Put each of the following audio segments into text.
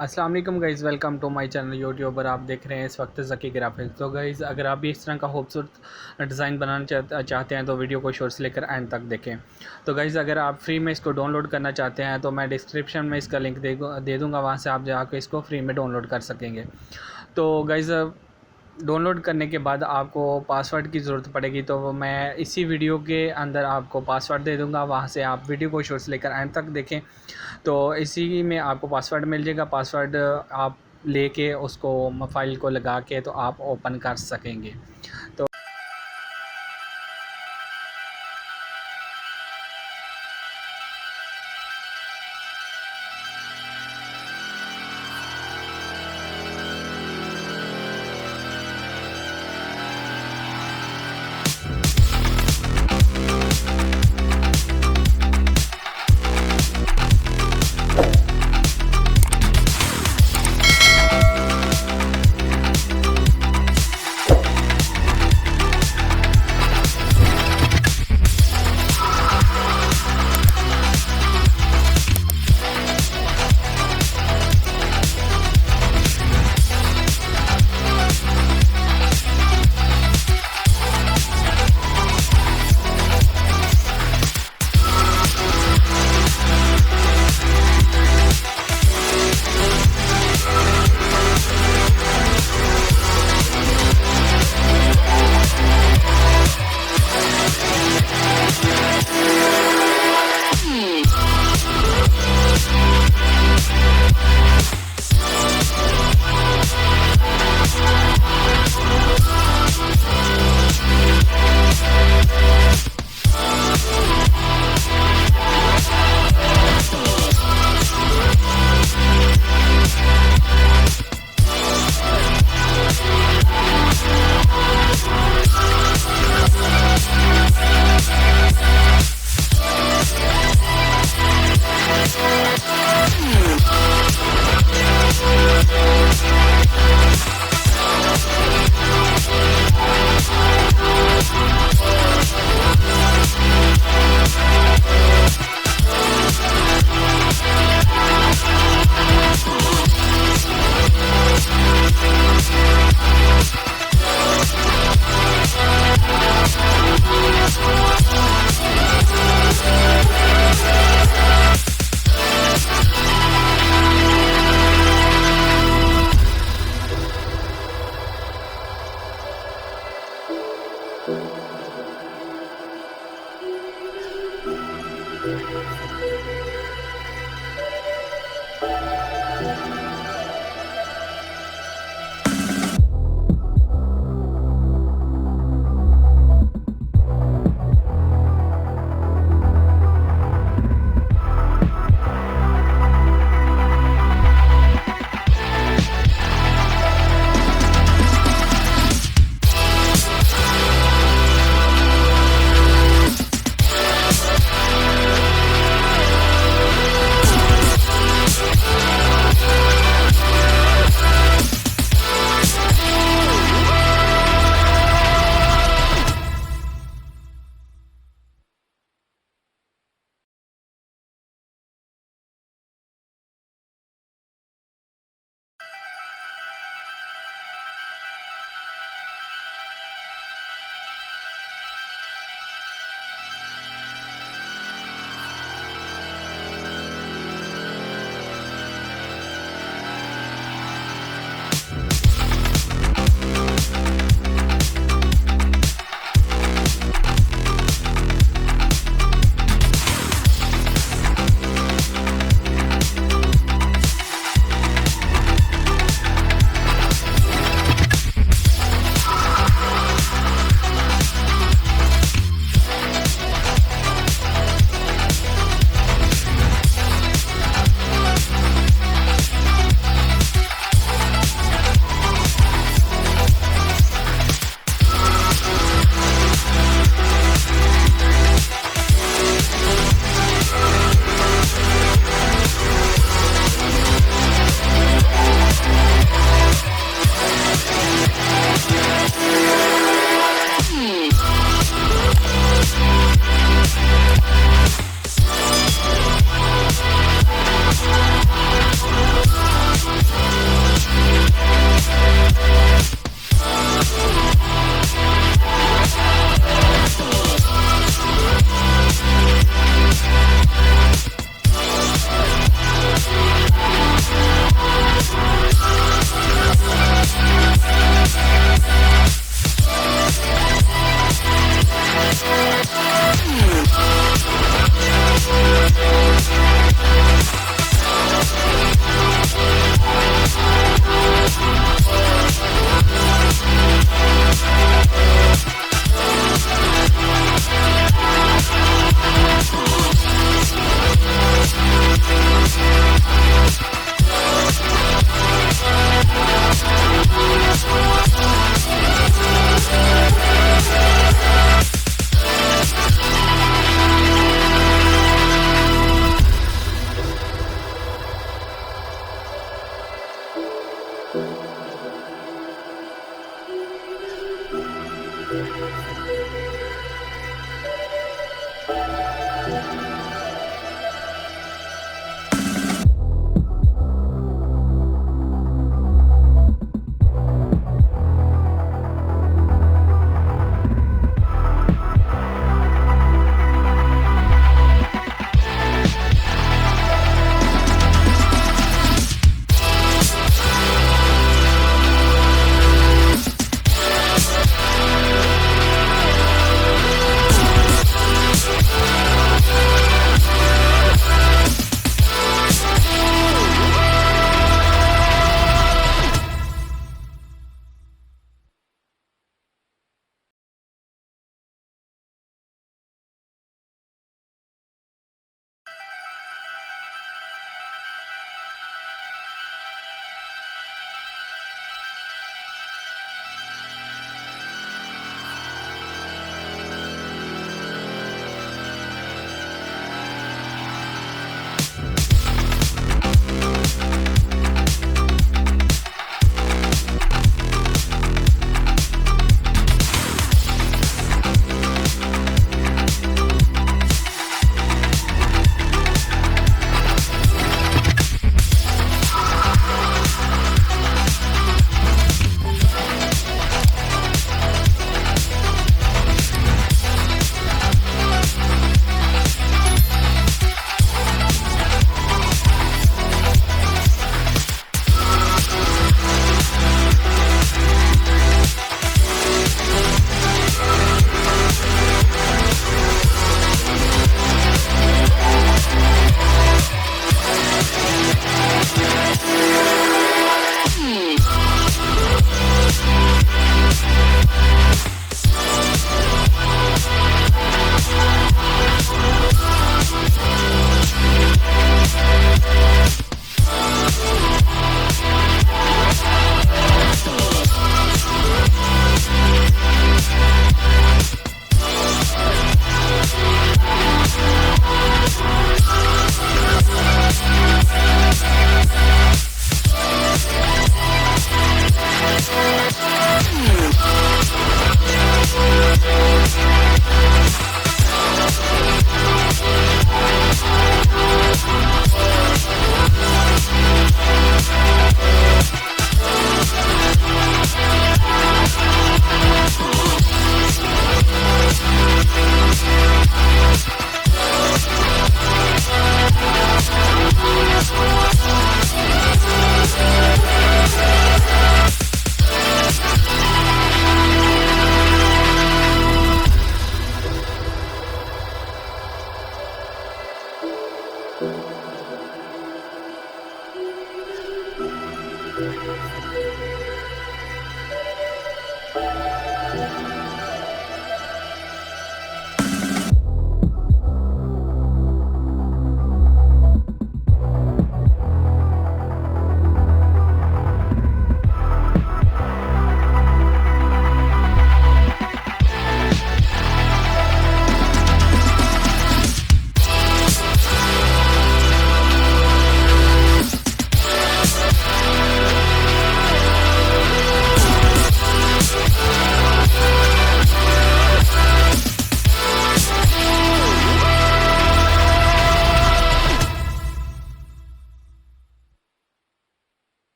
अस्सलाम वालेकुम guys, welcome to my channel YouTube पर। आप देख रहे हैं इस वक्त ज़की ग्राफिक्स। तो गाइज़, अगर आप भी इस तरह का खूबसूरत डिज़ाइन बनाना चाहते हैं तो वीडियो को शोर से लेकर एंड तक देखें। तो गाइज़, अगर आप फ्री में इसको डाउनलोड करना चाहते हैं तो मैं डिस्क्रिप्शन में इसका लिंक दे दूँगा, वहाँ से आप जाकर इसको फ्री में डाउनलोड कर सकेंगे। तो गाइज़, डाउनलोड करने के बाद आपको पासवर्ड की ज़रूरत पड़ेगी, तो मैं इसी वीडियो के अंदर आपको पासवर्ड दे दूँगा, वहाँ से आप वीडियो को शुरू से लेकर एंड तक देखें। तो इसी में आपको पासवर्ड मिल जाएगा। पासवर्ड आप लेके उसको फ़ाइल को लगा के तो आप ओपन कर सकेंगे। तो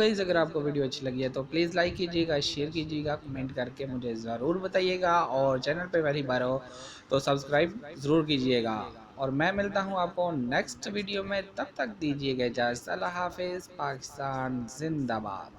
गाइस अगर आपको वीडियो अच्छी लगी है तो प्लीज़ लाइक कीजिएगा, शेयर कीजिएगा, कमेंट करके मुझे ज़रूर बताइएगा, और चैनल पे पहली बार हो तो सब्सक्राइब ज़रूर कीजिएगा। और मैं मिलता हूँ आपको नेक्स्ट वीडियो में, तब तक दीजिएगा इजाज़त। अल्लाह हाफ़िज़। पाकिस्तान जिंदाबाद।